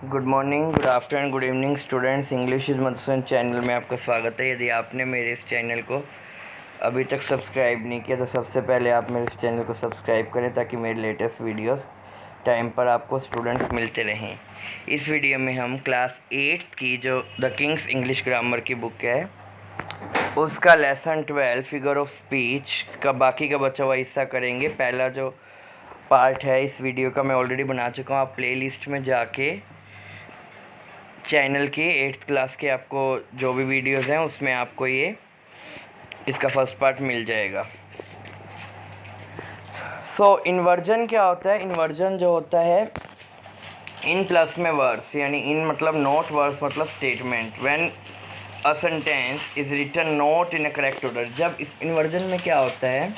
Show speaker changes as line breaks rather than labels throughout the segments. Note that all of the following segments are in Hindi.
Good morning, good afternoon, good evening students. English is Madhusudan channel में आपका स्वागत है। यदि आपने मेरे इस चैनल को अभी तक सब्सक्राइब नहीं किया तो सबसे पहले आप मेरे इस चैनल को सब्सक्राइब करें ताकि मेरे लेटेस्ट वीडियोस टाइम पर आपको स्टूडेंट्स मिलते रहें। इस वीडियो में हम क्लास 8 की जो द किंग्स इंग्लिश ग्रामर की बुक है उसका लेसन 12 फिगर ऑफ स्पीच का बाकी का बचा हुआ हिस्सा करेंगे। पहला जो पार्ट है इस वीडियो का मैं ऑलरेडी बना चुका हूँ। आप प्लेलिस्ट में जाके चैनल के 8th क्लास के आपको जो भी वीडियोस हैं उसमें आपको ये इसका फर्स्ट पार्ट मिल जाएगा। इन्वर्जन क्या होता है? इन्वर्जन जो होता है इन प्लस में वर्ड्स, यानी इन मतलब नॉट वर्ड्स मतलब statement. When a sentence is written not in a correct order. जब इस इन्वर्जन में क्या होता है,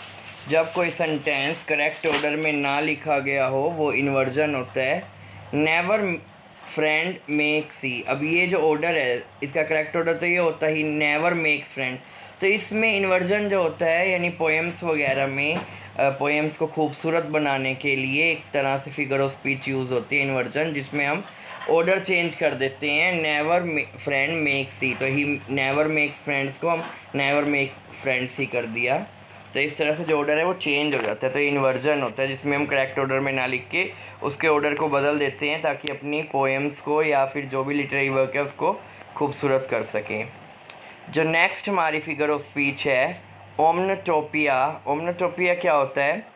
जब कोई सेंटेंस करेक्ट ऑर्डर में ना लिखा गया हो वो इन्वर्जन होता है। नेवर फ्रेंड मेक सी। अब ये जो ऑर्डर है इसका करेक्ट ऑर्डर तो ये होता ही नेवर मेक्स फ्रेंड। तो इसमें इन्वर्जन जो होता है यानी पोएम्स वगैरह में पोएम्स को खूबसूरत बनाने के लिए एक तरह से फिगर ऑफ स्पीच यूज़ होती है इन्वर्जन, जिसमें हम ऑर्डर चेंज कर देते हैं। नेवर फ्रेंड मेक सी, तो ही नेवर मेक्स फ्रेंड्स को हम नेवर मेक फ्रेंड्स ही कर दिया। तो इस तरह से जो ऑर्डर है वो चेंज हो जाता है। तो इन्वर्जन होता है जिसमें हम करेक्ट ऑर्डर में ना लिख के उसके ऑर्डर को बदल देते हैं ताकि अपनी पोएम्स को या फिर जो भी लिटरेरी वर्क है उसको खूबसूरत कर सकें। जो नेक्स्ट हमारी फिगर ऑफ स्पीच है ओमनोटोपिया। ओमनोटोपिया क्या होता है?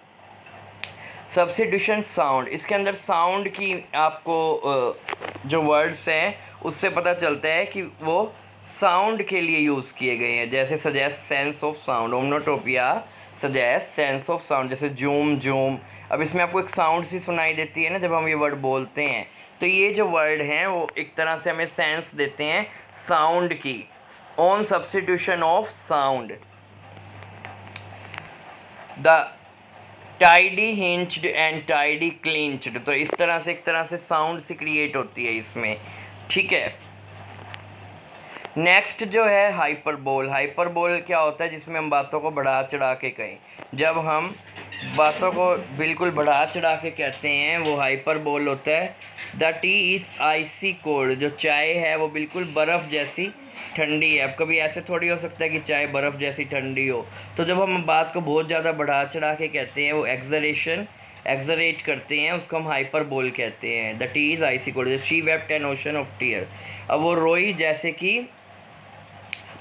Substitution sound. इसके अंदर साउंड की आपको जो वर्ड्स हैं उससे पता चलता है कि वो साउंड के लिए यूज़ किए गए हैं। जैसे suggest sense of sound, onomatopoeia suggest sense of sound, जैसे जूम जूम। अब इसमें आपको एक साउंड सी सुनाई देती है ना जब हम ये वर्ड बोलते हैं, तो ये जो वर्ड हैं वो एक तरह से हमें सेंस देते हैं साउंड की। On substitution of sound the tidy hinched and tidy clinched. तो इस तरह से एक तरह से साउंड से क्रिएट होती है इसमें, ठीक है। नेक्स्ट जो है हाइपरबोल। हाइपरबोल क्या होता है? जिसमें हम बातों को बढ़ा चढ़ा के कहें। जब हम बातों को बिल्कुल बढ़ा चढ़ा के कहते हैं वो हाइपरबोल होता है। The tea is icy cold. जो चाय है वो बिल्कुल बर्फ़ जैसी ठंडी है। अब कभी ऐसे थोड़ी हो सकता है कि चाय बर्फ़ जैसी ठंडी हो। तो जब हम बात को बहुत ज़्यादा बढ़ा चढ़ा के कहते हैं वो एग्जरेट करते हैं, उसको हम हाइपरबोल कहते हैं। The tea is icy cold. She wept an ocean of tear. अब वो रोई जैसे कि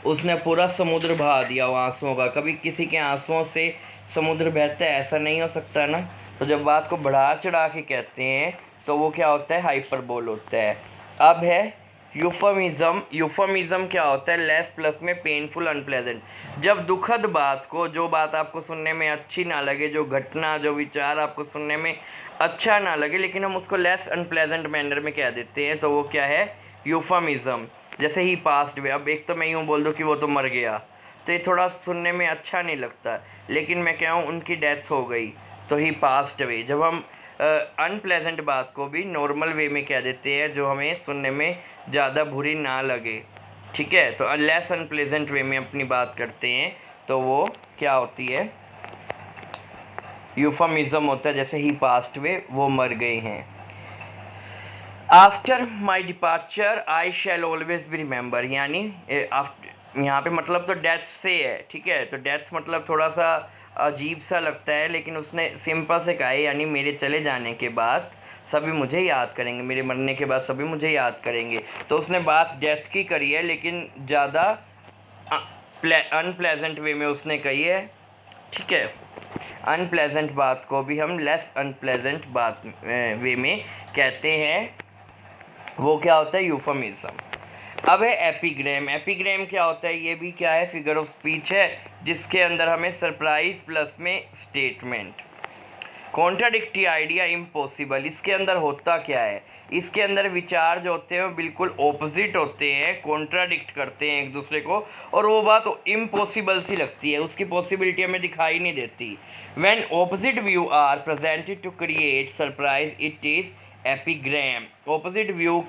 उसने पूरा समुद्र बहा दिया वो आंसुओं का। कभी किसी के आंसुओं से समुद्र बहता है ऐसा नहीं हो सकता ना। तो जब बात को बढ़ा चढ़ा के कहते हैं तो वो क्या होता है? हाइपरबोल होता है। अब है यूफमिज़म। यूफमिज़म क्या होता है? लेस प्लस में पेनफुल अनप्लेजेंट। जब दुखद बात को, जो बात आपको सुनने में अच्छी ना लगे, जो घटना जो विचार आपको सुनने में अच्छा ना लगे, लेकिन हम उसको लेस अनप्लेजेंट मैनर में कह देते हैं, तो वो क्या है? यूफमिज़म। जैसे ही पास्ट वे। अब एक तो मैं यूँ बोल दूँ कि वो तो मर गया, तो ये थोड़ा सुनने में अच्छा नहीं लगता, लेकिन मैं क्या हूँ उनकी डेथ हो गई, तो ही पास्ट वे। जब हम अनप्लेजेंट बात को भी नॉर्मल वे में कह देते हैं जो हमें सुनने में ज़्यादा बुरी ना लगे, ठीक है। तो लेस अनप्लेजेंट वे में अपनी बात करते हैं तो वो क्या होती है? यूफमिज़म होता है। जैसे ही पास्ट वे, वो मर गए हैं। After my departure I shell always be remember, यानी यहाँ पे मतलब तो डेथ से है, ठीक है। तो डेथ मतलब थोड़ा सा अजीब सा लगता है, लेकिन उसने सिंपल से कहा है यानी मेरे चले जाने के बाद सभी मुझे याद करेंगे, मेरे मरने के बाद सभी मुझे याद करेंगे। तो उसने बात डेथ की करी है, लेकिन ज़्यादा अनप्लेजेंट वे में उसने कही है, ठीक है। अनप्लेजेंट बात को भी हम लेस अनप्लेजेंट बात वे में कहते हैं, वो क्या होता है? यूफमिज्म। अब है एपिग्राम। एपिग्राम क्या होता है? ये भी क्या है? फिगर ऑफ स्पीच है, जिसके अंदर हमें सरप्राइज प्लस में स्टेटमेंट। Contradictory idea impossible. इसके अंदर होता क्या है? इसके अंदर विचार जो होते हैं वो बिल्कुल ऑपोजिट होते हैं, कॉन्ट्राडिक्ट करते हैं एक दूसरे को, और वो बात इम्पॉसिबल सी लगती है, उसकी पॉसिबिलिटी हमें दिखाई नहीं देती। When opposite view are presented to create surprise it is epigram. Opposite view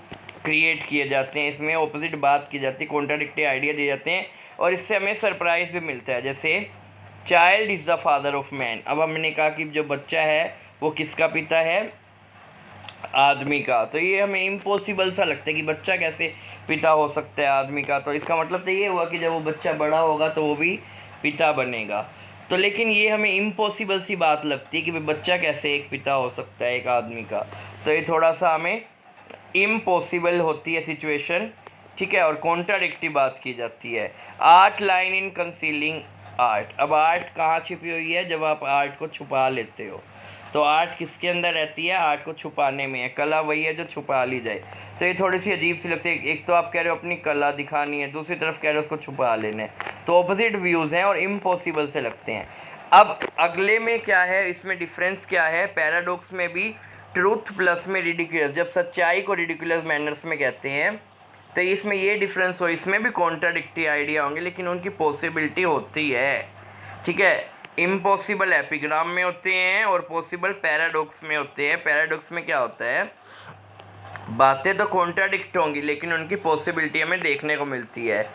create किए जाते हैं, इसमें ऑपोजिट बात की जाती है, कॉन्ट्राडिक्टी आइडिया दिए जाते हैं, और इससे हमें सरप्राइज भी मिलता है। जैसे child is the father of man. अब हमने कहा कि जो बच्चा है वो किसका पिता है? आदमी का। तो ये हमें इम्पॉसिबल सा लगता है कि बच्चा कैसे पिता हो सकता है आदमी का। तो इसका मतलब तो ये हुआ कि जब वो बच्चा बड़ा होगा तो वो भी पिता बनेगा। तो लेकिन ये हमें इम्पॉसिबल सी बात लगती है कि भाई बच्चा कैसे एक पिता हो सकता है एक आदमी का। तो ये थोड़ा सा हमें इम्पॉसिबल होती है सिचुएशन, ठीक है, और कॉन्ट्राडिक्टिव बात की जाती है। Art line in concealing art. अब आर्ट कहाँ छिपी हुई है? जब आप आर्ट को छुपा लेते हो। तो आर्ट किसके अंदर रहती है? आर्ट को छुपाने में है। कला वही है जो छुपा ली जाए। तो ये थोड़ी सी अजीब सी लगती है। एक तो आप कह रहे हो अपनी कला दिखानी है, दूसरी तरफ कह रहे हो उसको छुपा लेना है। तो ऑपोजिट व्यूज़ हैं और इम्पॉसिबल से लगते हैं। अब अगले में क्या है, इसमें डिफरेंस क्या है? पैराडॉक्स में भी ट्रूथ प्लस में रिडिकुलस, जब सच्चाई को रिडिकुलस मैनर्स में कहते हैं तो इसमें ये डिफरेंस हो, इसमें भी कॉन्ट्राडिक्टरी आइडिया होंगे लेकिन उनकी पॉसिबिलिटी होती है, ठीक है। इम्पॉसिबल एपिग्राम में होते हैं और पॉसिबल पैराडॉक्स में होते हैं। पैराडॉक्स में क्या होता है, बातें तो कॉन्ट्राडिक्ट होंगी लेकिन उनकी पॉसिबिलिटी हमें देखने को मिलती है।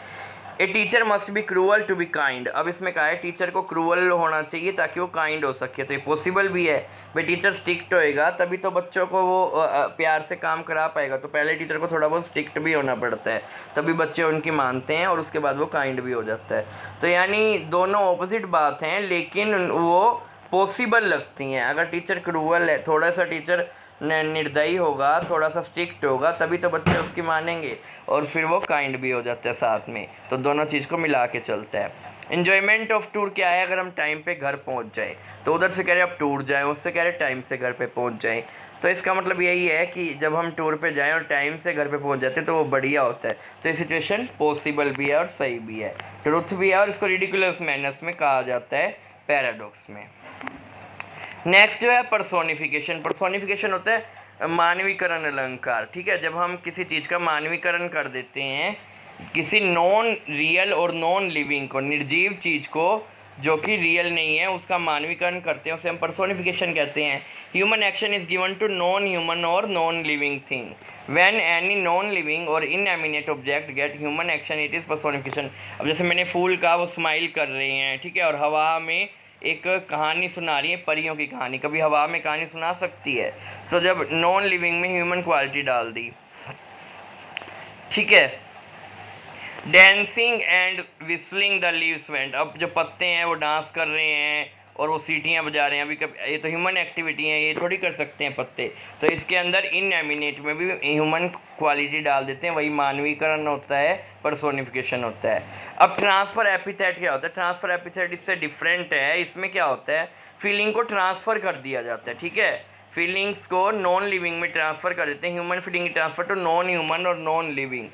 A teacher must be cruel to be kind. अब इसमें कहा है टीचर को क्रूअल होना चाहिए ताकि वो काइंड हो सके। तो ये पॉसिबल भी है भाई, टीचर स्ट्रिक्ट होएगा तभी तो बच्चों को वो प्यार से काम करा पाएगा। तो पहले टीचर को थोड़ा बहुत स्ट्रिक्ट भी होना पड़ता है, तभी बच्चे उनकी मानते हैं और उसके बाद वो काइंड भी हो जाता है। तो यानी दोनों ऑपोजिट बात हैं लेकिन वो पॉसिबल लगती हैं। अगर टीचर क्रूअल है, थोड़ा सा टीचर निर्दयी होगा, थोड़ा सा स्ट्रिक्ट होगा, तभी तो बच्चे उसकी मानेंगे और फिर वो काइंड भी हो जाते हैं साथ में। तो दोनों चीज़ को मिला के चलता है। इन्जॉयमेंट ऑफ टूर क्या है? अगर हम टाइम पे घर पहुंच जाए, तो उधर से कह रहे अब टूर जाएं, उससे कह रहे टाइम से घर पे पहुंच जाएं। तो इसका मतलब यही है कि जब हम टूर पे जाएं और टाइम से घर पे पहुंच जाते हैं तो वो बढ़िया होता है। तो ये सिचुएशन पॉसिबल भी है और सही भी है, ट्रुथ भी है, और इसको रिडिकुलस मैनर्स में कहा जाता है पैराडॉक्स में। नेक्स्ट जो है पर्सोनिफिकेशन। पर्सोनिफिकेशन होता है मानवीकरण अलंकार, ठीक है। जब हम किसी चीज़ का मानवीकरण कर देते हैं, किसी नॉन रियल और नॉन लिविंग को, निर्जीव चीज़ को जो कि रियल नहीं है उसका मानवीकरण करते हैं, उसे हम पर्सोनिफिकेशन कहते हैं। Human action is given to non human और non living thing. When any non living और inanimate object get human action it is personification. अब जैसे मैंने फूल कहा, वो स्माइल कर रहे हैं, ठीक है, और हवा में एक कहानी सुना रही है, परियों की कहानी। कभी हवा में कहानी सुना सकती है? तो जब नॉन लिविंग में ह्यूमन क्वालिटी डाल दी, ठीक है। Dancing and whistling the leaves went. अब जो पत्ते हैं वो डांस कर रहे हैं और वो सीटियाँ बजा रहे हैं। अभी कभी ये तो ह्यूमन एक्टिविटी है, ये थोड़ी कर सकते हैं पत्ते। तो इसके अंदर इनएमिनेट में भी ह्यूमन क्वालिटी डाल देते हैं, वही मानवीकरण होता है, पर्सोनिफिकेशन होता है। अब ट्रांसफ़र एपिथेट क्या होता है? ट्रांसफ़र एपिथेट इससे डिफरेंट है। इसमें क्या होता है, फीलिंग को ट्रांसफ़र कर दिया जाता है, ठीक है। फीलिंग्स को नॉन लिविंग में ट्रांसफ़र कर देते हैं। Human feeling transfer to non human और नॉन लिविंग,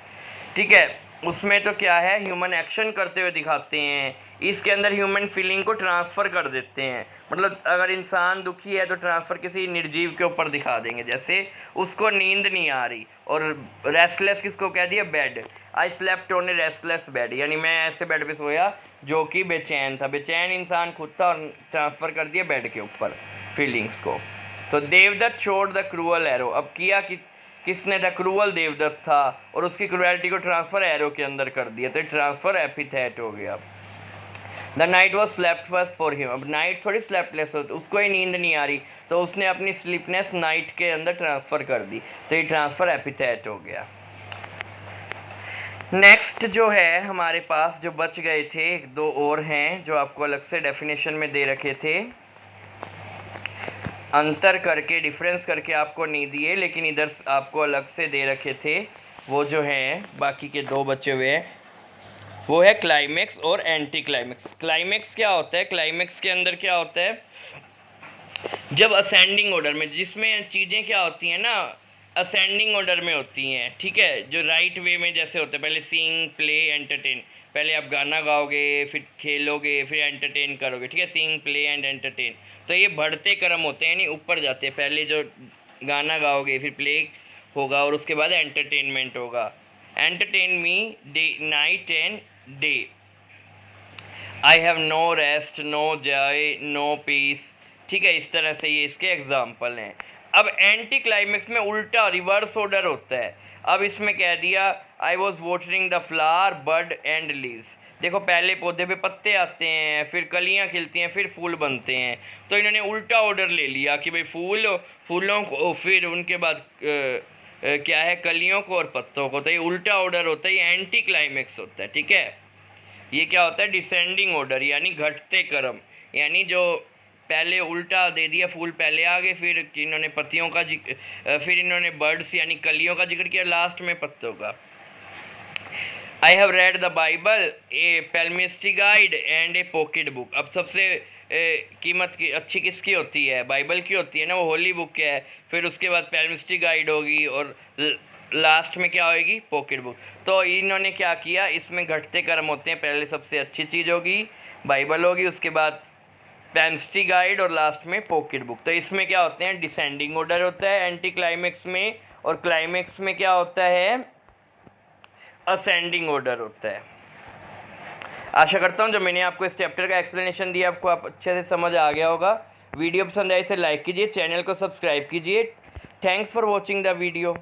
ठीक है। उसमें तो क्या है, ह्यूमन एक्शन करते हुए दिखाते हैं, इसके अंदर ह्यूमन फीलिंग को ट्रांसफ़र कर देते हैं। मतलब अगर इंसान दुखी है तो ट्रांसफ़र किसी निर्जीव के ऊपर दिखा देंगे, जैसे उसको नींद नहीं आ रही। और रेस्टलेस किसको कह दिया? Bed. I slept on A restless bed, यानी मैं ऐसे बेड पे सोया जो कि बेचैन था। बेचैन इंसान खुद था और ट्रांसफ़र कर दिया बेड के ऊपर फीलिंग्स को। तो Devadatta shot the cruel arrow. अब किया कि किसने था? क्रूअल देवदत्त था, और उसकी क्रूएलिटी को ट्रांसफ़र एरो के अंदर कर दिया, तो ट्रांसफ़र एपिथेट हो गया। The night was sleepless for him. अब नाइट थोड़ी स्लेप्टलेस होती, उसको ही नींद नहीं आ रही, तो उसने अपनी स्लीपनेस नाइट के अंदर ट्रांसफ़र कर दी, तो ये ट्रांसफ़र एपिथेट हो गया। नेक्स्ट जो है हमारे पास जो बच गए थे, एक दो और हैं जो आपको अलग से डेफिनेशन में दे रखे थे, अंतर करके, डिफरेंस करके आपको नहीं दिए लेकिन इधर आपको अलग से दे रखे थे। वो जो हैं बाकी के दो बचे हुए हैं, वो है क्लाइमेक्स और एंटी क्लाइमेक्स। क्लाइमेक्स क्या होता है? क्लाइमेक्स के अंदर क्या होता है, जब असेंडिंग ऑर्डर में, जिसमें चीज़ें क्या होती हैं ना, असेंडिंग ऑर्डर में होती हैं, ठीक है, जो राइट वे में जैसे होते हैं, पहले सिंग, प्ले, एंटरटेन। पहले आप गाना गाओगे, फिर खेलोगे, फिर एंटरटेन करोगे, ठीक है, सिंग, प्ले एंड एंटरटेन। तो ये बढ़ते क्रम होते हैं, यानी ऊपर जाते हैं। पहले जो गाना गाओगे, फिर प्ले होगा और उसके बाद एंटरटेनमेंट होगा। Entertain me day, night and day. I have no rest, no joy, no peace, ठीक है, इस तरह से ये इसके एग्जाम्पल हैं। अब एंटी क्लाइमेक्स में उल्टा रिवर्स ऑर्डर होता है। अब इसमें कह दिया I was watering the flower bud and leaves, देखो पहले पौधे पे पत्ते आते हैं, फिर कलियां खिलती हैं, फिर फूल बनते हैं। तो इन्होंने उल्टा ऑर्डर ले लिया कि भाई फूलों को, फिर उनके बाद क्या है, कलियों को और पत्तों को। तो ये उल्टा ऑर्डर होता है, ये एंटी क्लाइमेक्स होता है, ठीक है। ये क्या होता है, डिसेंडिंग ऑर्डर, यानी घटते क्रम। यानी जो पहले उल्टा दे दिया, फूल पहले आ गए, फिर इन्होंने पत्तियों का फिर इन्होंने बर्ड्स यानी कलियों का जिक्र किया, लास्ट में पत्तों का। I have read the Bible, a palmistry guide and a pocket book. अब सबसे कीमत की अच्छी किसकी होती है, बाइबल की होती है ना, वो होली बुक है। फिर उसके बाद पेल्मिस्ट्री गाइड होगी और लास्ट में क्या होगी, पॉकेट बुक। तो इन्होंने क्या किया, इसमें घटते क्रम होते हैं, पहले सबसे अच्छी चीज़ होगी बाइबल होगी, उसके बाद पेल्मिस्ट्री गाइड और लास्ट में पॉकेट बुक। तो इसमें क्या होते हैं, डिसेंडिंग ऑर्डर होता है एंटी क्लाइमेक्स में, और क्लाइमेक्स में क्या होता है, असेंडिंग ऑर्डर होता है। आशा करता हूँ जो मैंने आपको इस चैप्टर का एक्सप्लेनेशन दिया आपको आप अच्छे से समझ आ गया होगा। वीडियो पसंद आए इसे लाइक कीजिए, चैनल को सब्सक्राइब कीजिए। Thanks for watching the video.